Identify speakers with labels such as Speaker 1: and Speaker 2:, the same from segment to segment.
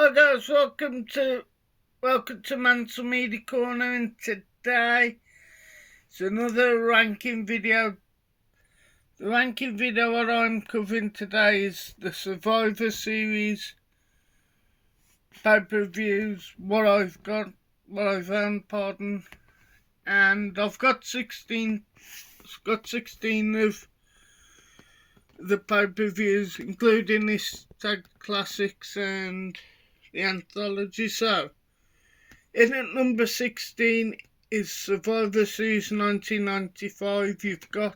Speaker 1: Hi guys, welcome to Mansell Media Corner, and today it's another ranking video. The ranking video what I'm covering today is the Survivor Series pay-per-views, what I've found, and I've got 16 of the pay-per-views, including this Tag Classics and the Anthology. So, in at number 16 is Survivor Series 1995. You've got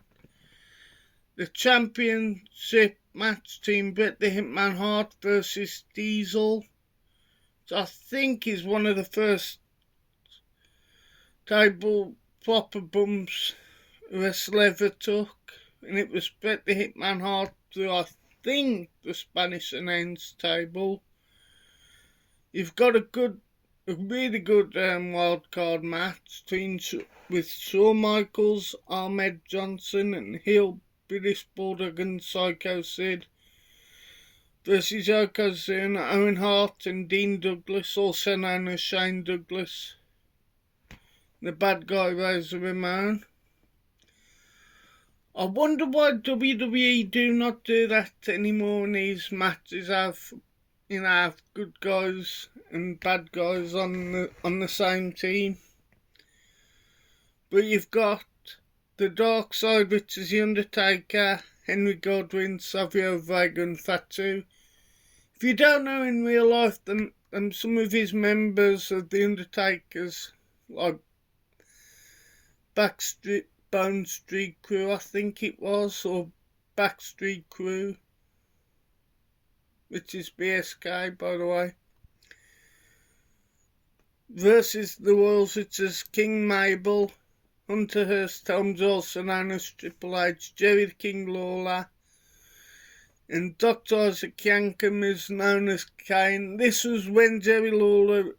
Speaker 1: the championship match, Team Bret the Hitman Hart versus Diesel, which I think is one of the first table proper bumps a wrestler ever took, and it was Bret the Hitman Hart through, I think, the Spanish announce table. You've got a really good wild card match with Shawn Michaels, Ahmed Johnson, and heel British Bulldog and Psycho Sid versus Yokozuna, Owen Hart, and Dean Douglas, also known as Shane Douglas, the bad guy Razor Ramon. I wonder why WWE do not do that anymore in these matches. Have good guys and bad guys on the same team. But you've got the Dark Side, which is The Undertaker, Henry Godwinn, Savio Vega, and Fatu. If you don't know in real life, then some of his members of The Undertaker's, like Bone Street Crew, I think it was, or Backstreet Crew, which is BSK, by the way, versus the Royals, which is King Mabel, Hunter Hearst Helms, also known as Triple H, Jerry the King Lawler, and Dr. Isaac Yankem is known as Kane. This was when Jerry Lawler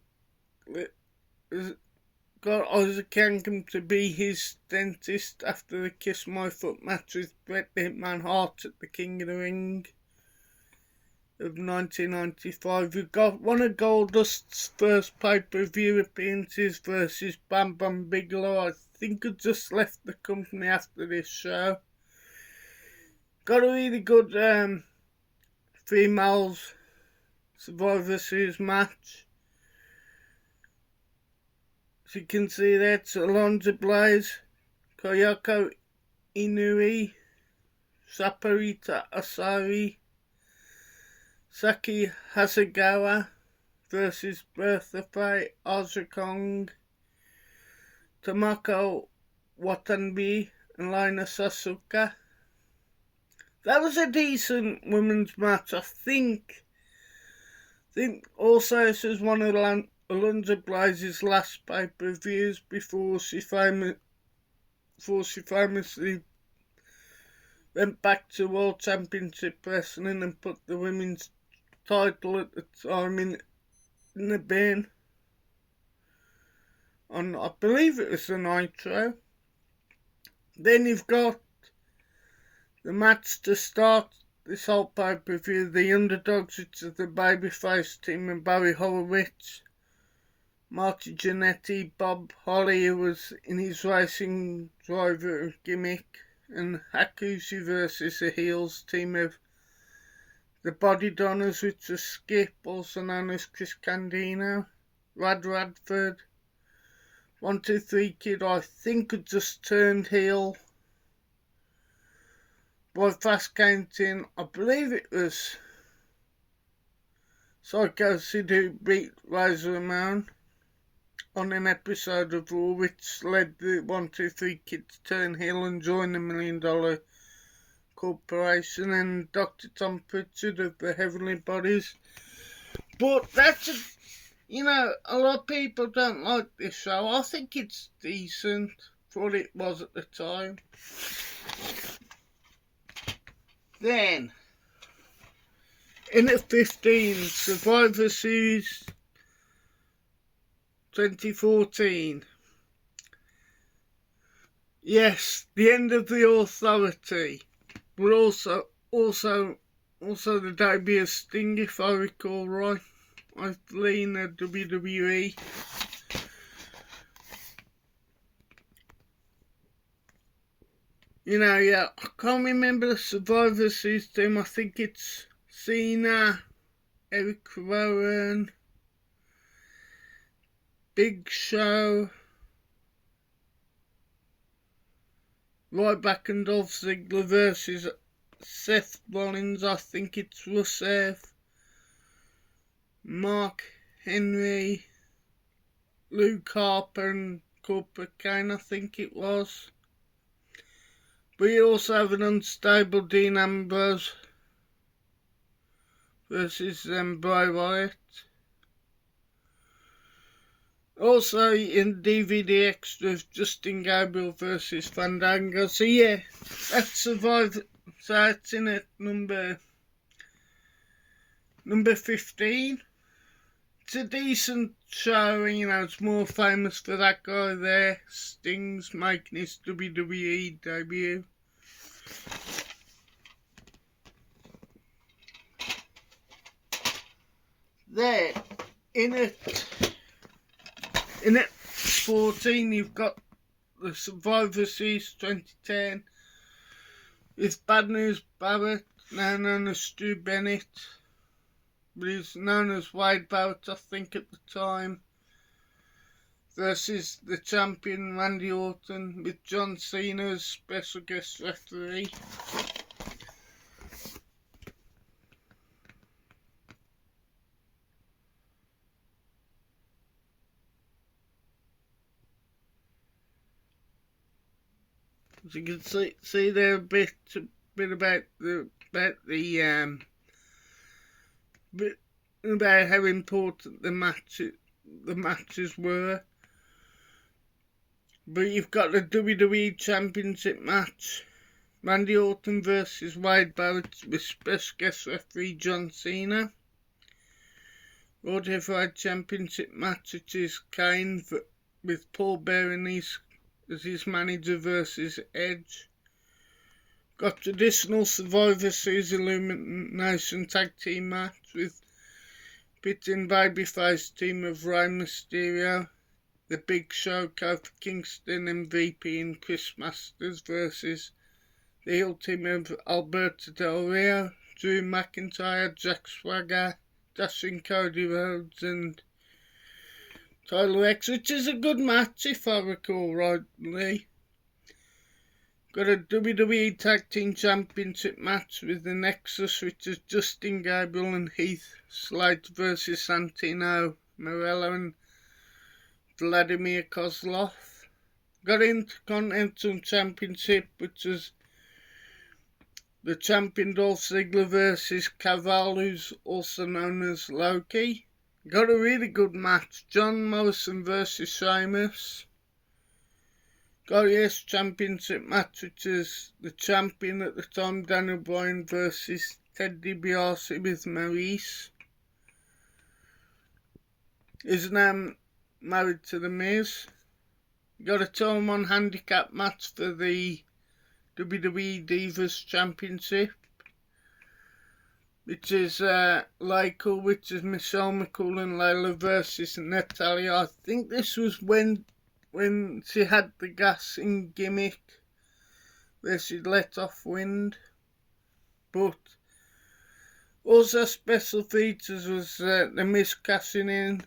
Speaker 1: got Isaac Yankem to be his dentist after the Kiss My Foot match with Bret the Hitman Hart at the King of the Ring of 1995. We've got one of Goldust's first pay-per-view appearances versus Bam Bam Bigelow. I think I just left the company after this show. Got a really good females Survivor Series match. As you can see there, it's Alonzo Blaze, Koyoko Inui, Saporita Asari, Saki Hasegawa versus Bertha Faye, Ozra Kong, Tomoko Watanabe, and Lina Sasuka. That was a decent women's match, I think. Also this was one of Alonzo Blaze's last pay-per-views before she famously went back to World Championship Wrestling and put the women's title at the time in the bin on, I believe it was the Nitro. Then you've got the match to start this whole pay-per-view, the Underdogs, which is the babyface team, and Barry Horowitz, Marty Jannetty, Bob Holly, who was in his racing driver gimmick, and Hakushi versus the heels team of the Body Donners, which was Skip, also known as Chris Candido, Rad Radford, 1-2-3 Kid, I think had just turned heel by fast counting. I believe it was Psycho Sid who beat Razor Ramon on an episode of Raw, which led the 1-2-3 Kid to turn heel and join the $1 Million Corporation, and Dr. Tom Pritchard of the Heavenly Bodies. But that's a lot of people don't like this show. I think it's decent for what it was at the time. Then, in at 15, Survivor Series 2014. Yes, the end of the Authority, but also the debut of Sting, if I recall right. I've leaned at WWE. You know, yeah, I can't remember the Survivor Series team. I think it's Cena, Eric Rowan, Big Show, Ryback and Dolph Ziggler versus Seth Rollins. I think it's Rusev, Mark Henry, Luke Harper and Corporate Kane, I think it was. We also have an unstable Dean Ambrose versus Bray Wyatt. Also in DVD extras, Justin Gabriel versus Fandango. So yeah, that's Survivor. So that's in at number 15. It's a decent show, you know, it's more famous for that guy there, Sting's making his WWE debut. There, in at 14, you've got the Survivor Series 2010 with Bad News Barrett, now known as Stu Bennett, but he's known as Wade Barrett, I think, at the time, versus the champion Randy Orton with John Cena as special guest referee. As you can see there a bit about how important the matches were. But you've got the WWE Championship match, Randy Orton versus Wade Barrett with special guest referee John Cena. World Heavyweight Championship match, which is Kane with Paul Bearer as his manager versus Edge. Got traditional Survivor Series Elimination Tag Team match with pitting babyface team of Rey Mysterio, The Big Show, Kofi Kingston, MVP and Chris Masters versus the heel team of Alberto Del Rio, Drew McIntyre, Jack Swagger, Dashing Cody Rhodes and Tyler X, which is a good match if I recall rightly. Got a WWE Tag Team Championship match with the Nexus, which is Justin Gabriel and Heath Slater versus Santino Marella and Vladimir Kozlov. Got Intercontinental Championship, which is the champion Dolph Ziggler versus Caval, who's also known as Loki. Got a really good match, John Morrison versus Sheamus. Got a US Championship match, which is the champion at the time, Daniel Bryan versus Ted DiBiase with Maurice. Is now married to The Miz. Got a Time on Handicap match for the WWE Divas Championship, which is Michelle McCool and Layla versus Natalia. I think this was when she had the gassing gimmick where she let off wind. But also special features was the Miz cashing in.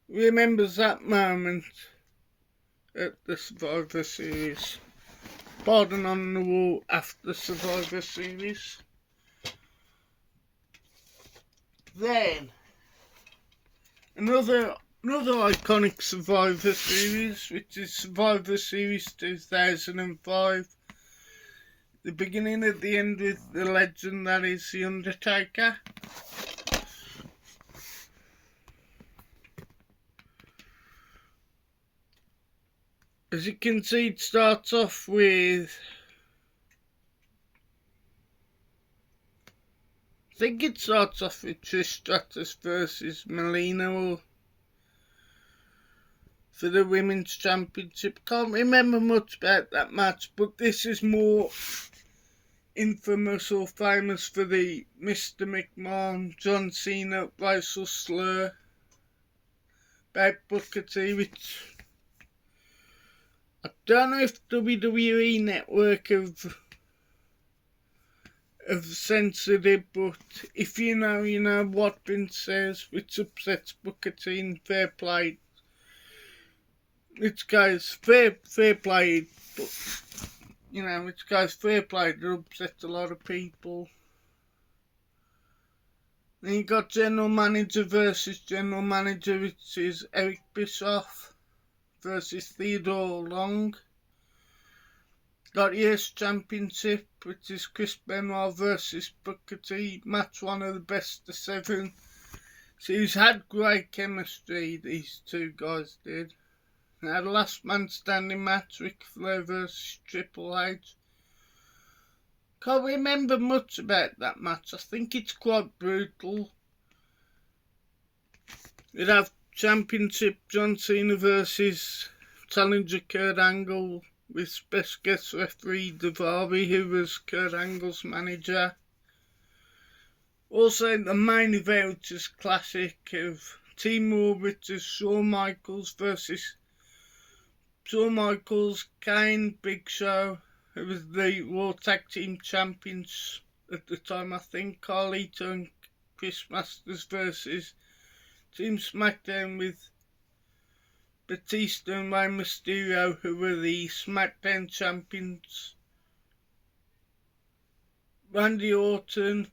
Speaker 1: Remembers that moment at the Survivor Series. Pardon on the Wall after Survivor Series. Then another iconic Survivor Series, which is Survivor Series 2005. The beginning at the end with the legend that is The Undertaker. As you can see, it starts off with, I think it starts off with Trish Stratus versus Melina for the Women's Championship. Can't remember much about that match, but this is more infamous or famous for the Mr. McMahon, John Cena racial slur about Booker T, which I don't know if WWE Network have censored it, but if you know what Vince says, which upsets Booker T, and fair play. Which goes fair play, but which goes fair play that upsets a lot of people. Then you got general manager versus general manager, which is Eric Bischoff versus Theodore Long. Got US Championship, which is Chris Benoit versus Booker T. Match one of the best of 7. So he's had great chemistry, these two guys did. Now the last man standing match, Ric Flair versus Triple H. Can't remember much about that match. I think it's quite brutal. You'd have Championship John Cena versus challenger Kurt Angle, with special guest referee Daivari, who was Kurt Angle's manager. Also the main event, which is classic, of Team Raw, which is Shawn Michaels versus Shawn Michaels, Kane, Big Show, who was the Raw Tag Team Champions at the time, I think. Carlito and Chris Masters versus Team SmackDown with Batista and Rey Mysterio, who were the SmackDown Champions. Randy Orton,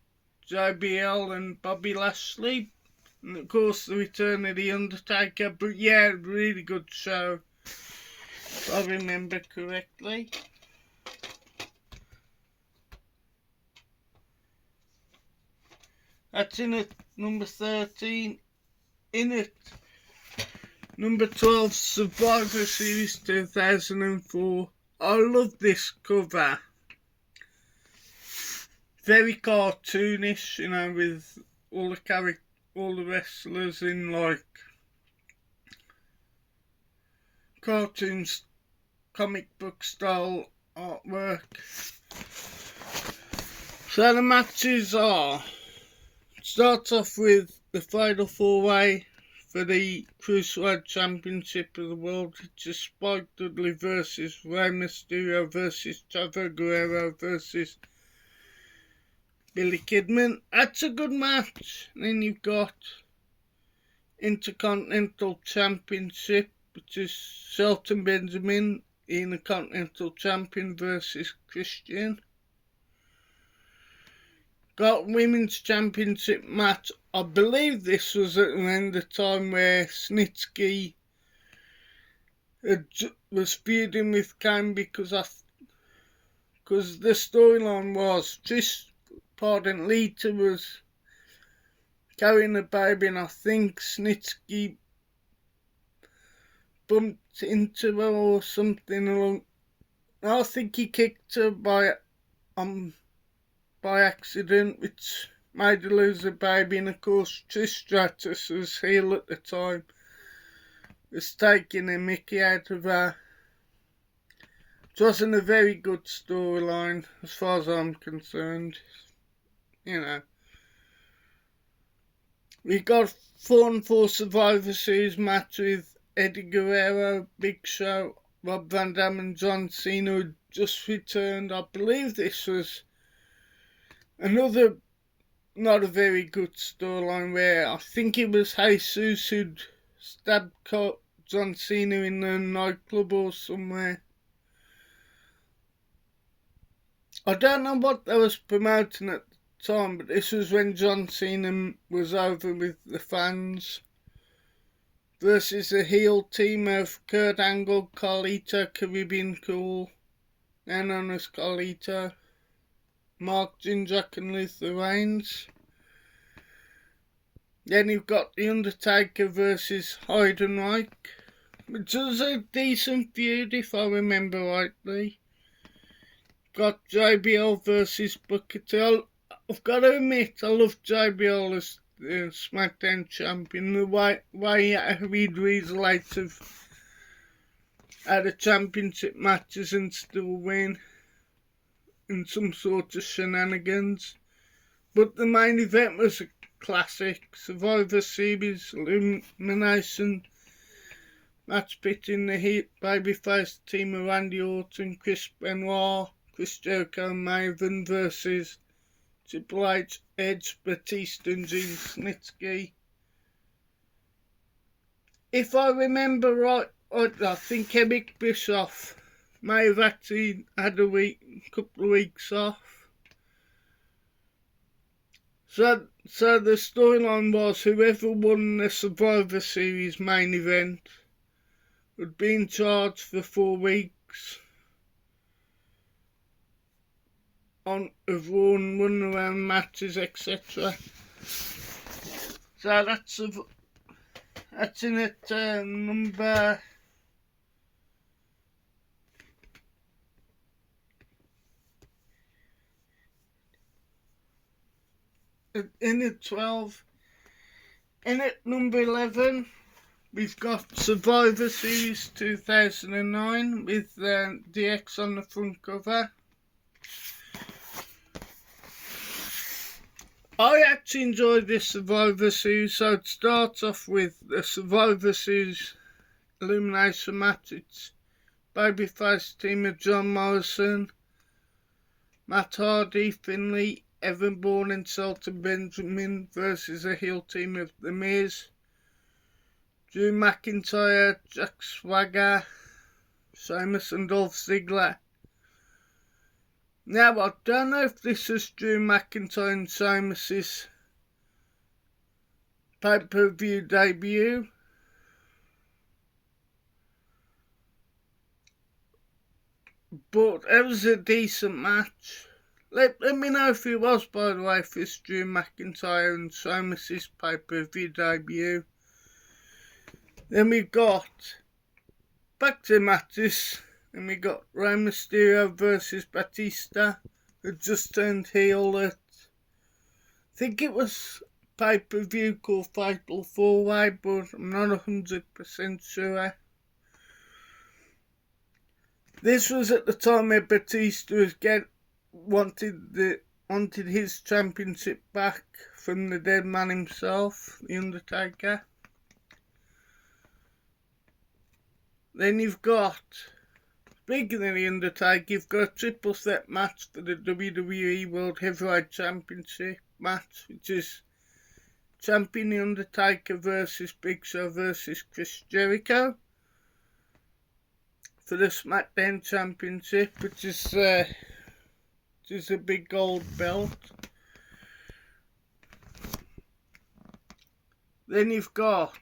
Speaker 1: JBL and Bobby Lashley. And of course the return of The Undertaker. But yeah, really good show, if I remember correctly. That's in it, number 13. In it, number 12, Survivor Series 2004. I love this cover. Very cartoonish, with all the wrestlers in like cartoons, comic book style artwork. So the matches starts off with the Fatal 4-Way for the Cruiserweight Championship of the World, which is Spike Dudley versus Rey Mysterio versus Chavo Guerrero versus Billy Kidman. That's a good match. And then you've got Intercontinental Championship, which is Shelton Benjamin, Intercontinental Champion versus Christian. Got Women's Championship match. I believe this was at the end of time where Snitsky was feuding with Kane because the storyline was Lita was carrying a baby, and I think Snitsky bumped into her or something along. I think he kicked her by accident, which made her lose her baby. And of course Trish Stratus was heel at the time, was taking a mickey out of her. It wasn't a very good storyline as far as I'm concerned. We got 4-on-4 Survivor Series match with Eddie Guerrero, Big Show, Rob Van Dam and John Cena, who just returned. I believe this was another not a very good storyline where I think it was Jesus who'd stabbed John Cena in a nightclub or somewhere. I don't know what they was promoting at the time, but this was when John Cena was over with the fans. Versus a heel team of Kurt Angle, Carlito, Caribbean Cool, now known as Carlito, Mark Jindrak and Luther Reigns. Then you've got The Undertaker versus Heidenreich, which was a decent feud if I remember rightly. Got JBL versus Booker T. I've got to admit, I love JBL as the SmackDown champion. The way he'd relate have had a championship matches and still win. in some sort of shenanigans. But the main event was a classic Survivor Series elimination match pitting the Heat babyface team of Randy Orton, Chris Benoit, Chris Jericho and Maven versus Triple H, Edge, Batista and Gene Snitsky. If I remember right, I think Eric Bischoff may have actually had a couple of weeks off. So the storyline was whoever won the Survivor Series main event would be in charge for 4 weeks of Raw and run around matches, etc. So that's in at number in at 12. In at number 11, we've got Survivor Series 2009 with DX on the front cover. I actually enjoyed this Survivor Series, so it starts off with the Survivor Series elimination match. It's babyface team of John Morrison, Matt Hardy, Finlay, Evan Bourne and Shelton Benjamin versus a heel team of The Miz, Drew McIntyre, Jack Swagger, Sheamus and Dolph Ziggler. Now, I don't know if this is Drew McIntyre and Sheamus's pay-per-view debut, but it was a decent match. Let me know if it was, by the way, if it's Drew McIntyre and Sheamus's pay-per-view debut. Then we got back to matches. And we got Rey Mysterio versus Batista, who just turned heel at, I think it was pay-per-view called Fatal 4-Way, but I'm not 100% sure. This was at the time where Batista was wanted his championship back from the dead man himself, The Undertaker. Then you've got, speaking of The Undertaker, you've got a triple threat match for the WWE World Heavyweight Championship match, which is Champion The Undertaker versus Big Show versus Chris Jericho for the SmackDown Championship, which is a big gold belt. Then you've got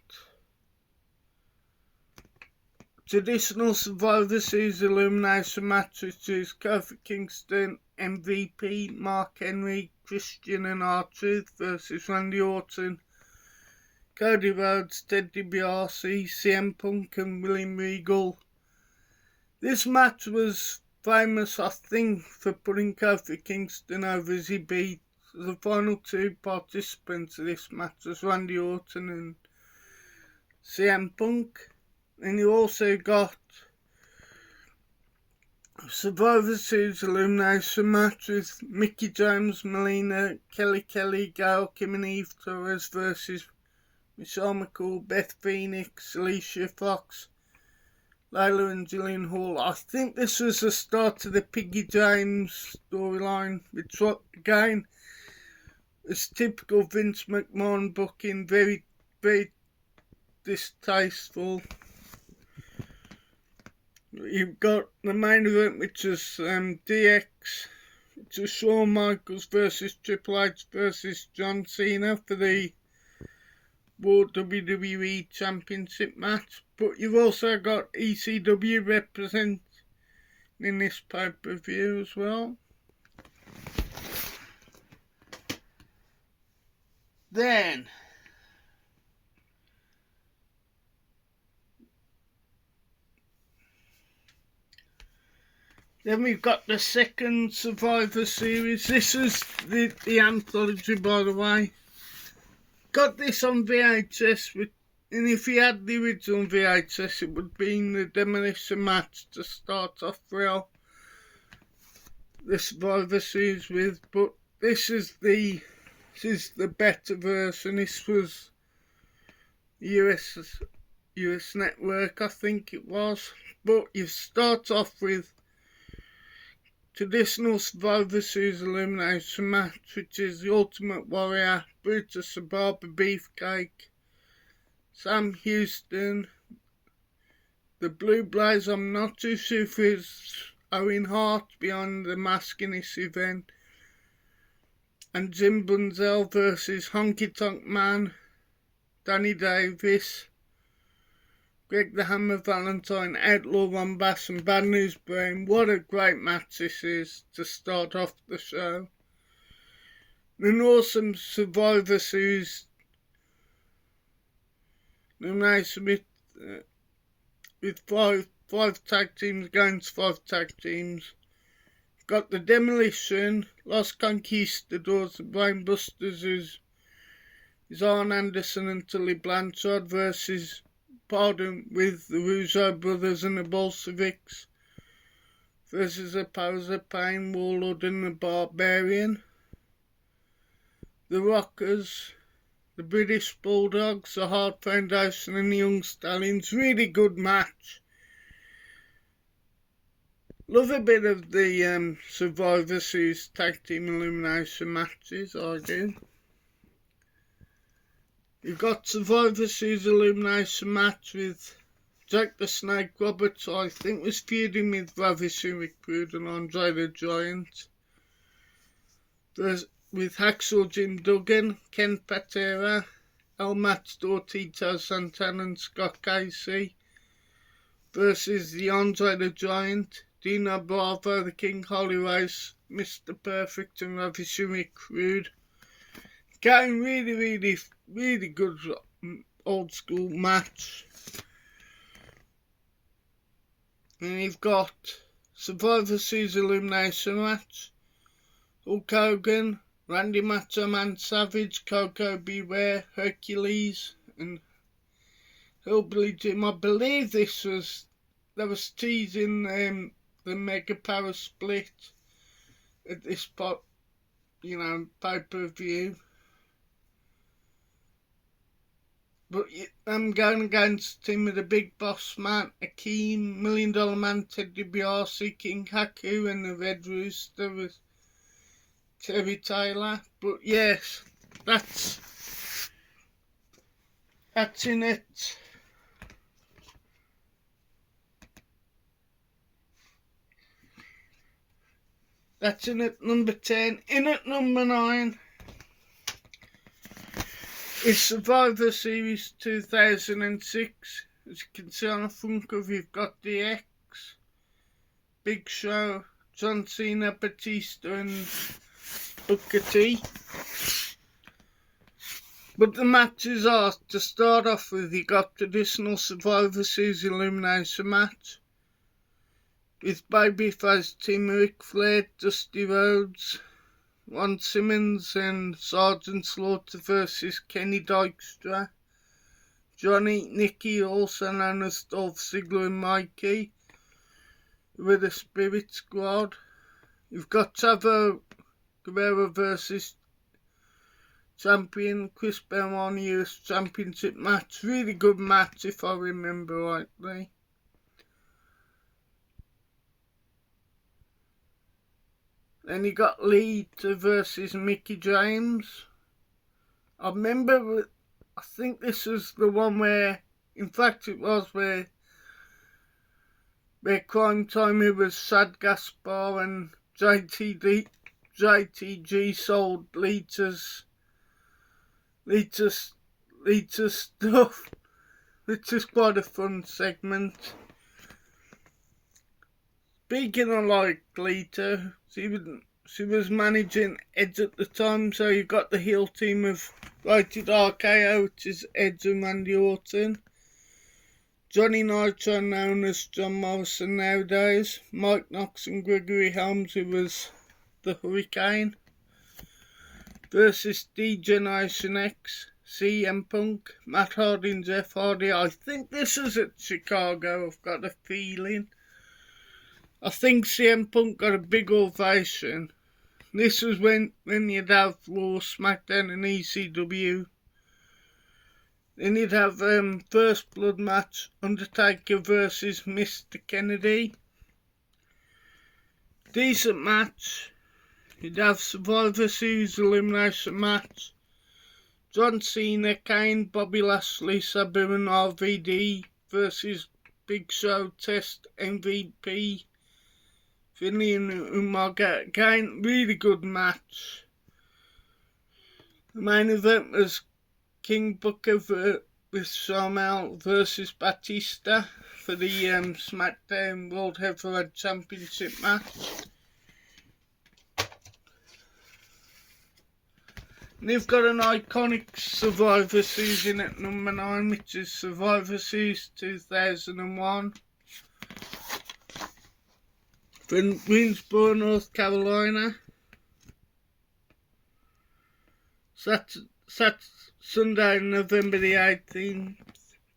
Speaker 1: traditional Survivor Series elimination match, which is Kofi Kingston, MVP, Mark Henry, Christian and R-Truth versus Randy Orton, Cody Rhodes, Ted DiBiase, CM Punk and William Regal. This match was famous, I think, for putting Kofi Kingston over as he beat the final two participants of this match was Randy Orton and CM Punk. And you also got Survivor Series elimination match with Mickie James, Melina, Kelly, Gail, Kim and Eve Torres versus Michelle McCool, Beth Phoenix, Alicia Fox, Layla and Jillian Hall. I think this was the start of the Piggy James storyline, which again is typical Vince McMahon booking, very, very distasteful. You've got the main event, which is DX, which is Shawn Michaels versus Triple H versus John Cena for the World WWE Championship match. But you've also got ECW representing in this pay-per-view as well. Then we've got the second Survivor Series. This is the anthology, by the way. Got this on VHS, and if you had the original VHS, it would be in the demolition match to start off real. the Survivor Series with, but this is the better version. This was US Network, I think it was. But you start off with traditional Survivor Series elimination match, which is the Ultimate Warrior, Brutus the Barber Beefcake, Sam Houston, the Blue Blaze. I'm not too sure if it's Owen Hart behind the mask in this event, and Jim Brunzell versus Honky Tonk Man, Danny Davis, Greg the Hammer Valentine, Outlaw Ron Bass and Bad News Brain. What a great match this is to start off the show. An awesome Survivor Series elimination with five tag teams against 5 tag teams. Got the Demolition, Los Conquistadors, the Brainbusters, who's Arn Anderson and Tully Blanchard versus with the Russo brothers and the Bolsheviks versus the Powers of Pain, Warlord and the Barbarian. The Rockers, the British Bulldogs, the Hart Foundation and the Young Stallions. Really good match. Love a bit of the Survivor Series tag team elimination matches, I do. You've got Survivor Series elimination match with Jack the Snake Roberts, I think was feuding with Ravishing Rick Rude and Andre the Giant. With Hacksaw Jim Duggan, Ken Patera, El Matador, Tito Santana and Scott Casey versus the Andre the Giant, Dino Bravo, the King Holly Race, Mr. Perfect and Ravishing Rick Rude. Getting really good old school match. And you've got Survivor Series elimination match. Hulk Hogan, Randy Macho Man Savage, Coco Beware, Hercules and Hillbilly Jim. I believe there was teasing the Mega Power Split at this pay-per-view. But I'm going against the team with the Big Boss Man, Akeem, $1 Million Man, Ted DiBiase, King Haku and the Red Rooster with Terry Taylor. But yes, that's in it. That's in at number 10. In at number 9 is Survivor Series 2006. As you can see on the front cover, you've got DX, Big Show, John Cena, Batista and Booker T. But the matches are, to start off with, you got traditional Survivor Series elimination match with babyface team Ric Flair, Dusty Rhodes, Ron Simmons and Sergeant Slaughter versus Kenny Dykstra, Johnny, Nicky, also known as Dolph Ziggler and Mikey, with the Spirit Squad. You've got Chavo Guerrero versus champion Chris Benoit US Championship match. Really good match if I remember rightly. Then you got Lita versus Mickie James. I think this was the one where, in fact it was where Crime Time, it was Shad Gaspar and JTG sold Lita's stuff, which is quite a fun segment. Speaking of like Lita, she was managing Edge at the time, so you got the heel team of Rated RKO, which is Edge and Randy Orton, Johnny Nitro, known as John Morrison nowadays, Mike Knox and Gregory Helms, who was the Hurricane, versus D-Generation X, CM Punk, Matt Hardy and Jeff Hardy. I think this is at Chicago, I've got a feeling. I think CM Punk got a big ovation. This was when you'd have Raw, SmackDown and ECW. Then you'd have First Blood match, Undertaker versus Mr. Kennedy. Decent match. You'd have Survivor Series elimination match. John Cena, Kane, Bobby Lashley, Sabu and RVD versus Big Show, Test, MVP, Finley and Umaga. Again, really good match. The main event was King Booker with Sharmell versus Batista for the SmackDown World Heavyweight Championship match. And they've got an iconic Survivor Season at number 9, which is Survivor Series 2001. From Greensboro, North Carolina. Sunday, November the 18th.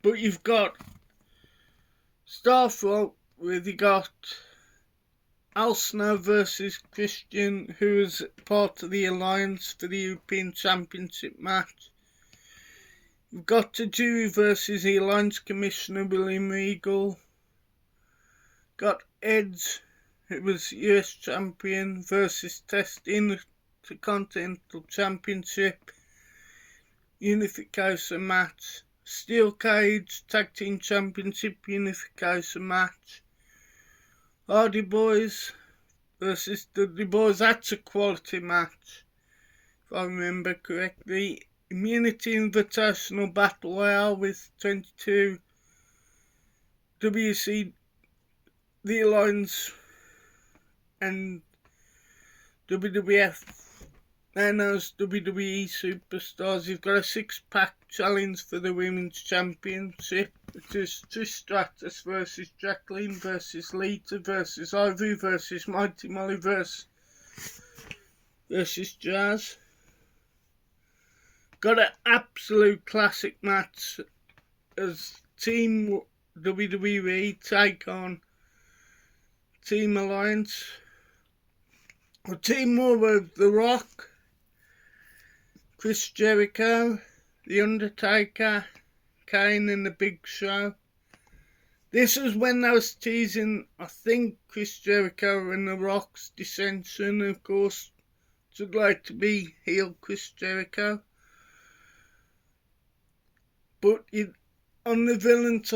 Speaker 1: But you've got Starfront, where you got Al Snow versus Christian, who was part of the Alliance for the European Championship match. You've got Tajiri versus the Alliance Commissioner William Regal. Got Edge, who was US Champion, versus Test in the Continental Championship Unification match. Steel Cage Tag Team Championship Unification match. Hardy Boys versus Dudley Boys. That's a quality match, if I remember correctly. Immunity Invitational Battle Royale with 22 WC, the Alliance and WWF, and those WWE superstars. You've got a 6-pack challenge for the Women's Championship, which is Trish Stratus versus Jacqueline versus Lita versus Ivory versus Mighty Molly versus Jazz. Got an absolute classic match as Team WWE take on Team Alliance. A team more with The Rock, Chris Jericho, The Undertaker, Kane and The Big Show. This was when I was teasing, I think, Chris Jericho and The Rock's dissension, of course. I'd like to be heel Chris Jericho. But on the villains,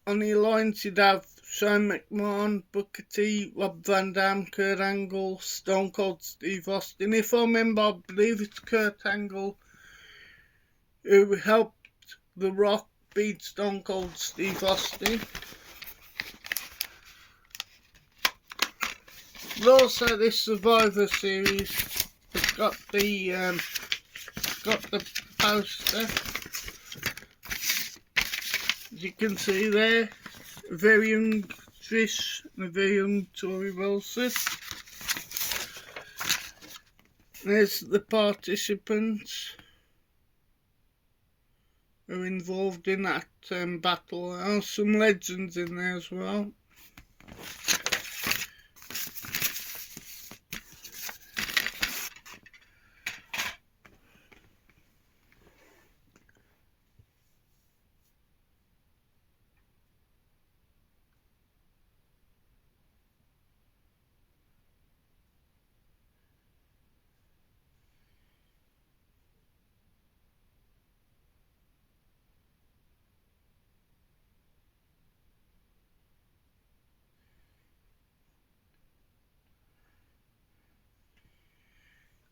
Speaker 1: on the Alliance, you'd have Shane McMahon, Booker T, Rob Van Dam, Kurt Angle, Stone Cold Steve Austin. If I remember, I believe it's Kurt Angle who helped The Rock beat Stone Cold Steve Austin. But also this Survivor Series has got the poster. As you can see there, a very young Trish and a very young Tori Wilson. There's the participants who are involved in that battle. There are some legends in there as well.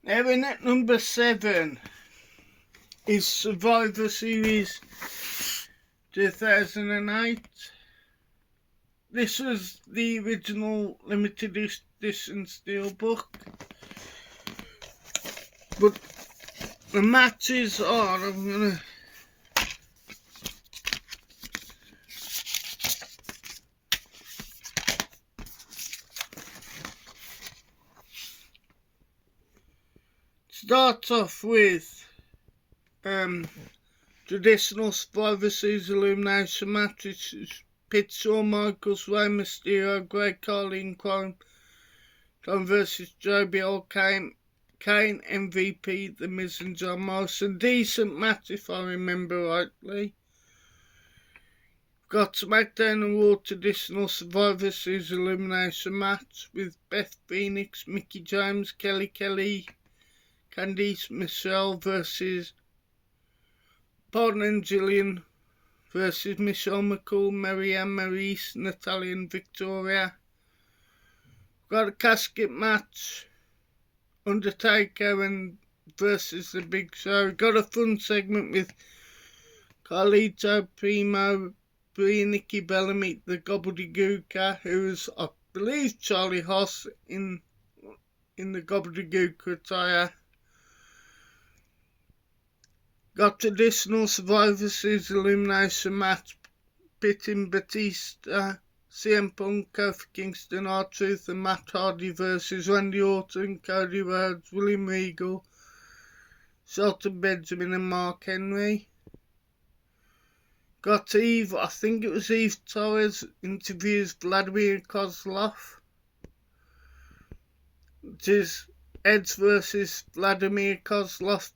Speaker 1: Now in at number 7 is Survivor Series 2008. This was the original limited edition steelbook. But the matches are, I'm gonna start off with traditional Survivor Series elimination match, which is Pit Shawn Michaels, Rey Mysterio, Great Khali and Chrome versus JBL, Kane, MVP, The Miz and John Morrison. Decent match if I remember rightly. Got SmackDown and Raw traditional Survivor Series elimination match with Beth Phoenix, Mickie James, Kelly Kelly, Candice Michelle versus Pardon and Jillian versus Michelle McCool, Marianne Maurice, Natalia and Victoria. Got a casket match, Undertaker and versus The Big Show. Got a fun segment with Carlito, Primo, Brie and Nikki Bella meet the Gobbledygooker, who is, I believe, Charlie Haas in the Gobbledygooker attire. Got traditional Survivor Series elimination match pitting Batista, CM Punk, Kofi Kingston, R-Truth and Matt Hardy versus Randy Orton, Cody Rhodes, William Regal, Shelton Benjamin and Mark Henry. Got Eve, I think it was Eve Torres, interviews Vladimir Kozlov, which is Edge versus Vladimir Kozlov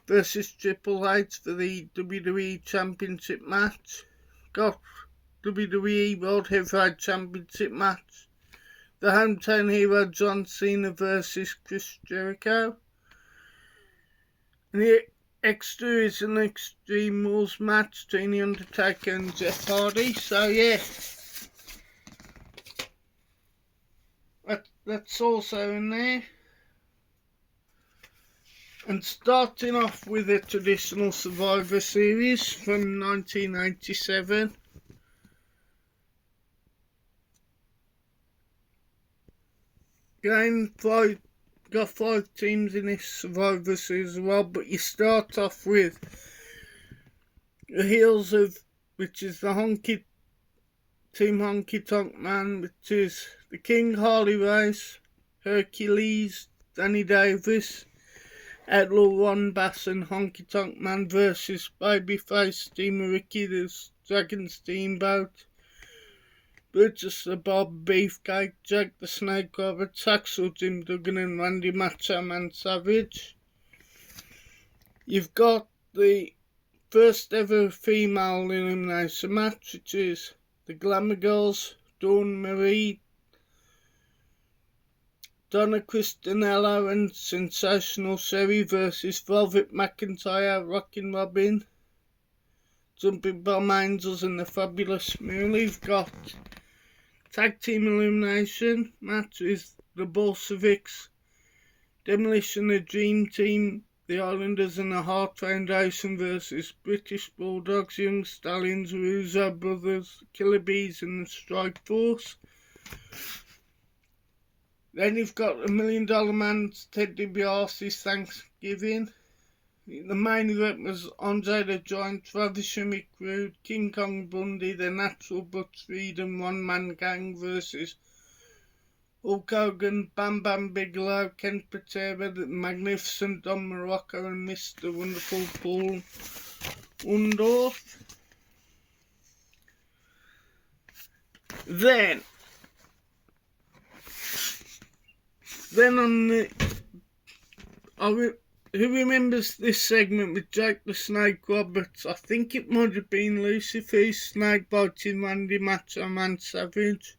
Speaker 1: versus Triple H for the WWE Championship match. Got WWE World Heavyweight Championship match. The hometown hero John Cena versus Chris Jericho. And the extra is an Extreme Rules match between The Undertaker and Jeff Hardy. So yeah, that's also in there. And starting off with a traditional Survivor Series from 1987. Again, got 5 teams in this Survivor Series as well, but you start off with the heels of, which is the Team Honky Tonk Man, which is the King, Harley Race, Hercules, Danny Davis, Outlaw Ron Bass and Honky Tonk Man versus Babyface Steamer Ricky, the Dragon Steamboat, Brutus the Bob Beefcake, Jack the Snake Roberts, Axel Jim Duggan and Randy Macho Man Savage. You've got the first ever female elimination match, which is the Glamour Girls, Dawn Marie, Donna Christanello and Sensational Sherry versus Velvet McIntyre, Rockin' Robin, Jumping Bomb Angels and the Fabulous Moolah. You've got Tag Team Elimination match with the Bolsheviks, Demolition, the Dream Team, the Islanders and the Hart Foundation versus British Bulldogs, Young Stallions, Russo Brothers, Killer Bees and the Strike Force. Then you've got $1 Million Man's Ted DiBiase's Thanksgiving. The main event was Andre the Giant, Travis McRude, King Kong Bundy, the Natural Butch Reed and One Man Gang versus Hulk Hogan, Bam Bam Bigelow, Ken Patera, the Magnificent Don Morocco and Mr. Wonderful Paul Orndorff. Then on the, who remembers this segment with Jake the Snake Roberts? I think it might have been Lucifer snake biting Randy Macho Man Savage.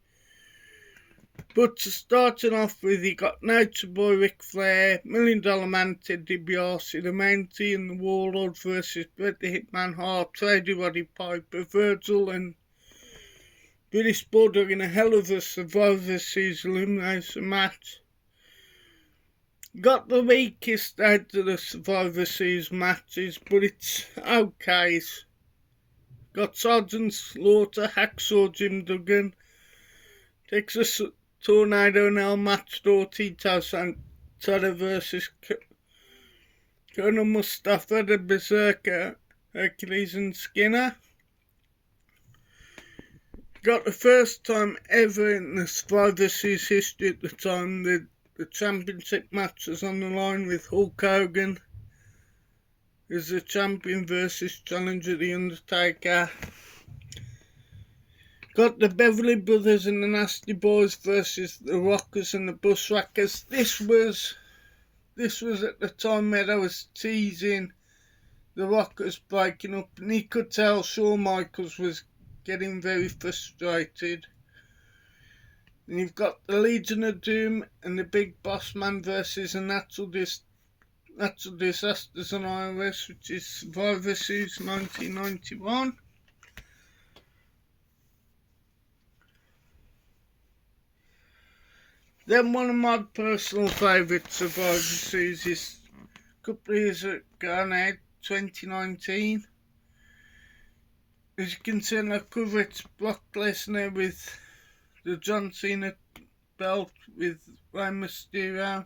Speaker 1: But to starting off with, you got Nature Boy Ric Flair, $1 Million Man Ted DiBiase, the Mountie and the Warlord versus Bret the Hitman Hart, Trady Roddy Piper, Virgil and British Bulldog in a hell of a Survivor Series elimination match. Got the weakest out of the Survivor Series matches, but it's okay. Got Sergeant Slaughter, Hacksaw Jim Duggan, Texas Tornado and El Matador Tito Santana versus Colonel Mustafa, the Berserker, Hercules and Skinner. Got the first time ever in the Survivor Series history at the time the championship match was on the line with Hulk Hogan as the champion versus challenger The Undertaker. Got the Beverly Brothers and the Nasty Boys versus the Rockers and the Bushwhackers. This was at the time where I was teasing the Rockers breaking up, and he could tell Shawn Michaels was getting very frustrated. And you've got the Legion of Doom and the Big Boss Man versus the Natural Disasters on Irish, which is Survivor Series 1991. Then one of my personal favourite Survivor Series is a couple of years ago now, 2019. As you can see on the cover, it's Brock Lesnar with the John Cena belt with Rey Mysterio,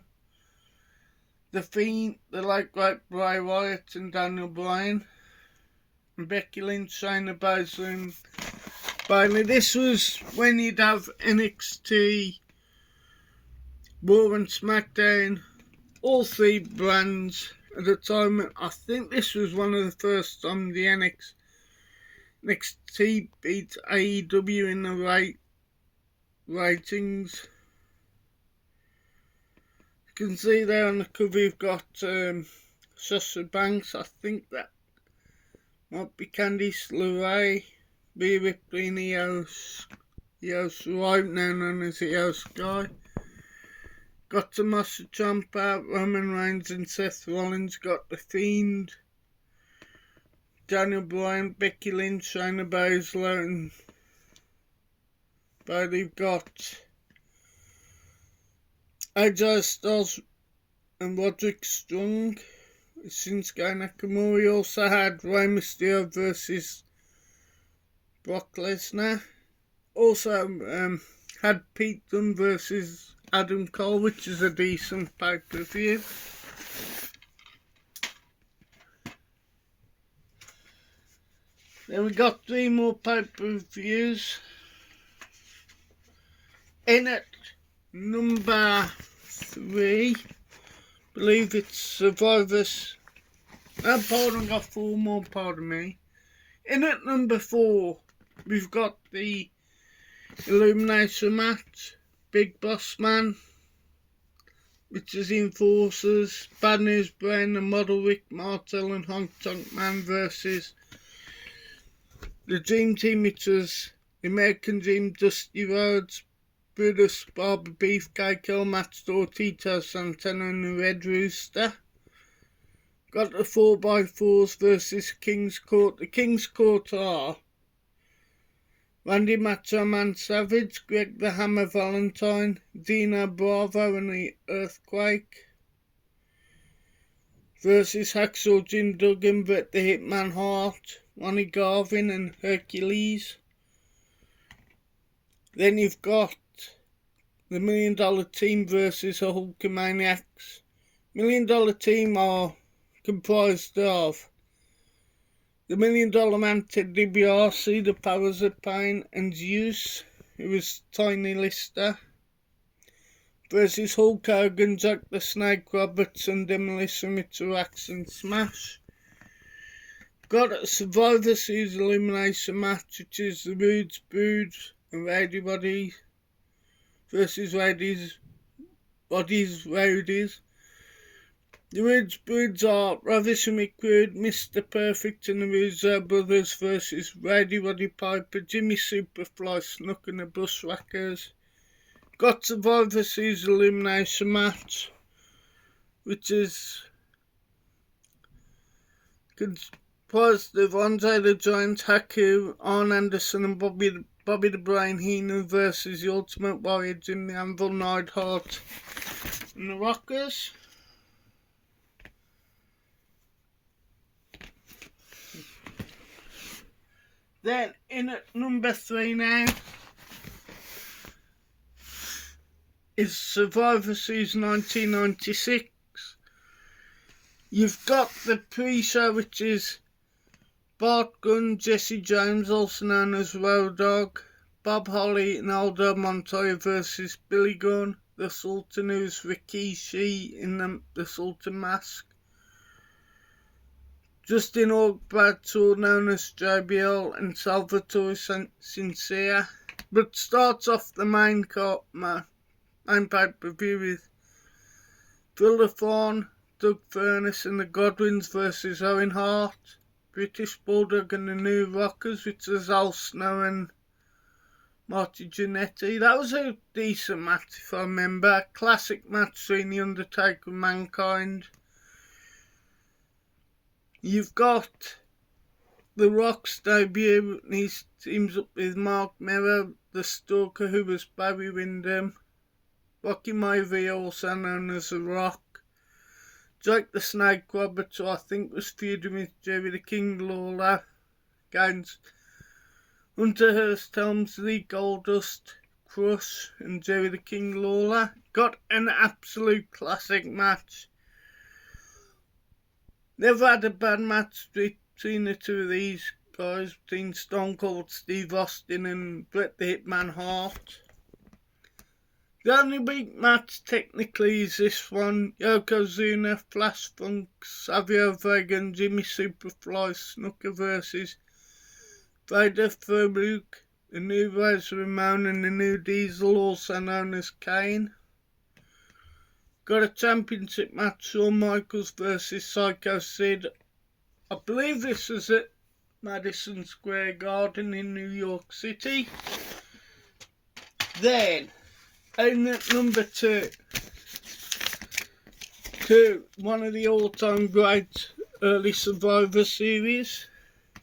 Speaker 1: The Fiend, the late great Bray Wyatt and Daniel Bryan, and Becky Lynch, Shayna Baszler and Bayley. This was when you'd have NXT, Raw and SmackDown, all three brands at the time. I think this was one of the first time the NXT beat AEW in the ratings. You can see there on the cover you've got Sasha Banks. I think that might be Candice LeRae, Rhea Ripley and Io Shirai, now known as Io Sky. Got Tommaso Ciampa, Roman Reigns and Seth Rollins. Got The Fiend, Daniel Bryan, Becky Lynch, Shayna Baszler and Bayley. Got AJ Styles and Roderick Strong, Shinsuke Nakamura. Also had Rey Mysterio versus Brock Lesnar. Also had Pete Dunne versus Adam Cole, which is a decent pay-per-view. Then we got 3 more pay-per-views. In at number 3, I believe it's Survivors. Pardon, I got 4 more, pardon me. In at number 4, we've got the Elimination match. Big Boss Man, which is Enforcers, Bad News Brain and Model Rick Martel and Honk Tonk Man versus the Dream Team, which was the American Dream, Dusty Rhodes, Brutus Barber Beefcake, El Matador, Tito Santana and the Red Rooster. Got the 4x4s versus King's Court. The King's Court are Randy Macho Man Savage, Greg the Hammer Valentine, Dino Bravo and the Earthquake versus Hacksaw Jim Duggan, Bret the Hitman Hart, Ronnie Garvin and Hercules. Then you've got the $1 Million Team versus the Hulkamaniacs. $1 Million Team are comprised of the $1 Million Man Ted DiBiase, the Powers of Pain and Zeus, who was Tiny Lister, versus Hulk Hogan, Jack the Snake Roberts and Demolition Mitchell and Smash. Got a Survivor Series elimination match, which is the Rudes, Boods and Rowdy Roddy versus Rowdies. The Rudes Boods are Ravish and McCrood, Mr. Perfect and the Russo Brothers versus Rowdy Roddy Piper, Jimmy Superfly Snuck and the Bushwhackers. Got Survivor Series elimination match, which is composed of Andre the Giant, Haku, Arn Anderson and Bobby the Brain Heenan versus the Ultimate Warrior, Jim the Anvil Neidhart and the Rockers. Then in at number 3 now is Survivor Series 1996. You've got the pre-show, which is Bart Gunn, Jesse James, also known as Road Dogg, Bob Holly and Aldo Montoya versus Billy Gunn, the Sultan, who's Rikishi in the Sultan mask, Justin Orgbator, known as JBL, and Salvatore Sincere. But starts off the main pay-per-view with Phil Thorne, Doug Furnas and the Godwins versus Owen Hart, British Bulldog and the New Rockers, which is Al Snow and Marty Jannetty. That was a decent match if I remember. Classic match between The Undertaker and Mankind. You've got The Rock's debut, and he teams up with Mark Mero, the Stalker, who was Barry Windham. Rocky Maivia, also known as The Rock. Jake the Snake Roberts, who I think was feuding with Jerry the King Lawler, against Hunter Hearst Helmsley, Goldust, Crush and Jerry the King Lawler. Got an absolute classic match. Never had a bad match between the two of these guys, between Stone Cold Steve Austin and Bret the Hitman Hart. The only weak match technically is this one. Yokozuna, Flash Funk, Savio Vega and Jimmy Superfly Snuka versus Vader Farouk, the New Razor Ramon and the New Diesel, also known as Kane. Got a championship match, Shawn Michaels versus Psycho Sid. I believe this was at Madison Square Garden in New York City. Then, in at number 2, one of the all-time great early Survivor Series.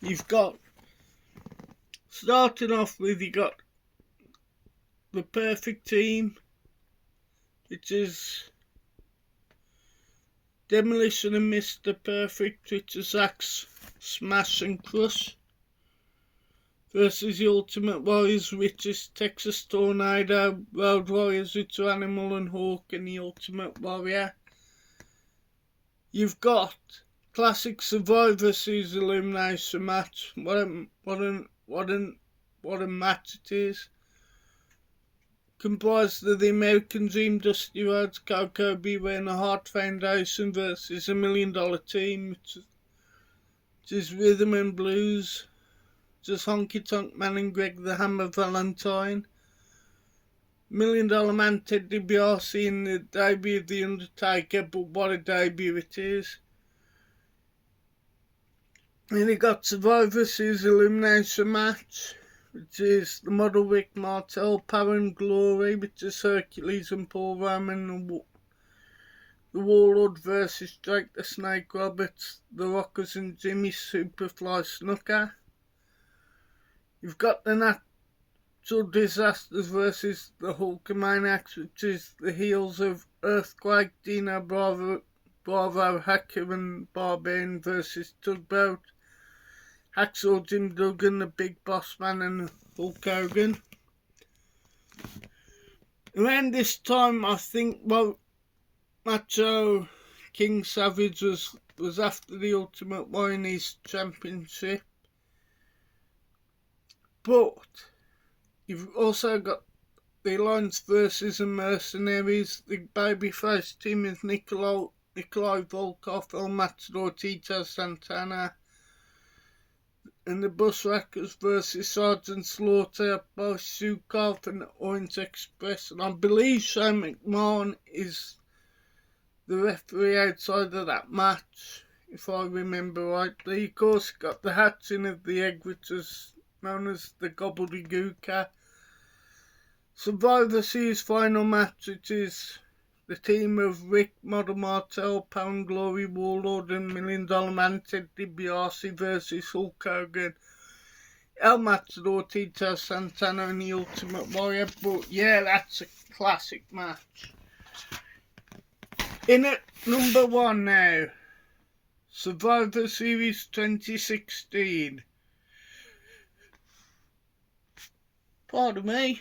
Speaker 1: You've got, starting off with, you got the Perfect Team, which is Demolition and Mr. Perfect, which is Axe, Smash and Crush, versus the Ultimate Warriors, which is Texas Tornado, Road Warriors, which are Animal and Hawk, and the Ultimate Warrior. You've got classic Survivor Series elimination match. What a match it is. Comprised of the American Dream, Dusty Rhodes, Coco Beware and the Hart Foundation versus a $1 Million Team, which is Rhythm and Blues, just Honky Tonk Man and Greg the Hammer Valentine. $1 Million Man Ted DiBiase in the debut of The Undertaker, but what a debut it is. And you got Survivor Series elimination match, which is the Model Rick Martel, Power and Glory, which is Hercules and Paul Roman, the Warlord versus Jake the Snake Roberts, the Rockers and Jimmy Superfly Snuka. You've got the Natural Disasters versus the Hulkamaniacs, which is the heels of Earthquake, Dino Bravo, Hacker and Barbarian versus Tugboat, Hacksaw Jim Duggan, the Big Boss Man and Hulk Hogan. Around this time, I think, Macho King Savage was after the Ultimate Warrior in his championship. But you've also got the Alliance versus the Mercenaries. The babyface team is Nikolai Volkov, El Matador, Tito Santana, and the Bushwhackers versus Sergeant Slaughter, Boris Zukov and Orange Express. And I believe Shane McMahon is the referee outside of that match, if I remember rightly. Of course, got the hatching of the egg, which is known as the Gobbledygooker. Survivor Series final match, which is the team of Rick, Model Martel, Pound Glory, Warlord and $1 Million Man Ted DiBiase versus Hulk Hogan, El Matador, Tito Santana and the Ultimate Warrior. But yeah, that's a classic match. In at number 1 now, Survivor Series 2016. Pardon me.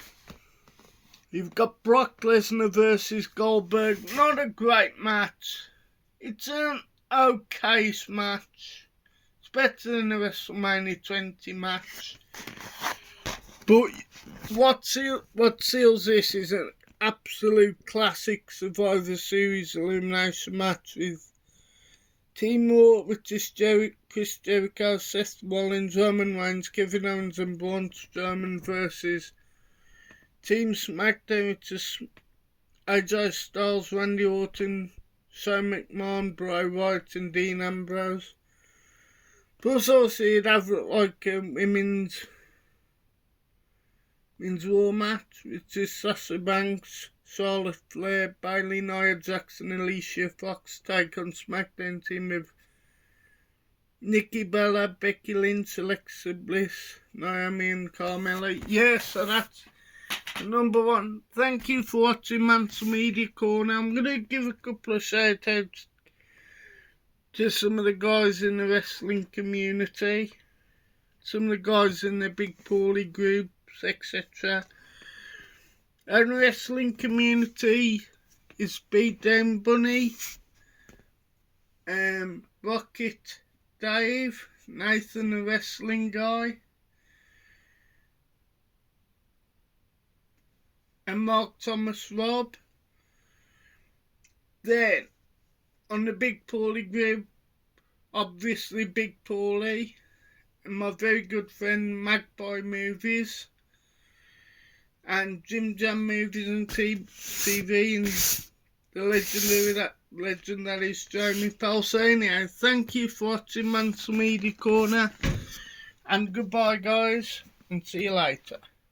Speaker 1: You've got Brock Lesnar versus Goldberg. Not a great match. It's an okay match. It's better than the WrestleMania 20 match. But what seals this is an absolute classic Survivor Series elimination match with Team Raw, which is Chris Jericho, Seth Rollins, Roman Reigns, Kevin Owens and Braun Strowman versus Team SmackDown, it's AJ Styles, Randy Orton, Shane McMahon, Bray Wyatt and Dean Ambrose. Plus also you'd have like a women's Raw match, which is Sasha Banks, Charlotte Flair, Bayley, Nia Jackson, Alicia Fox take on SmackDown team with Nikki Bella, Becky Lynch, Alexa Bliss, Naomi and Carmella. Yeah, so that's number one. Thank you for watching Mansell Media Corner. I'm going to give a couple of shout outs to some of the guys in the wrestling community, some of the guys in the Big Paulie groups, etc. And the wrestling community is Beatdown Bunny, Rocket Dave, Nathan the wrestling guy, and Mark Thomas Rob. Then on the Big Paulie group, obviously Big Paulie and my very good friend Magpie Movies and Jim Jam Movies and TV and the legend that is Jamie Powell. So anyhow, thank you for watching Mansell Media Corner and goodbye guys and see you later.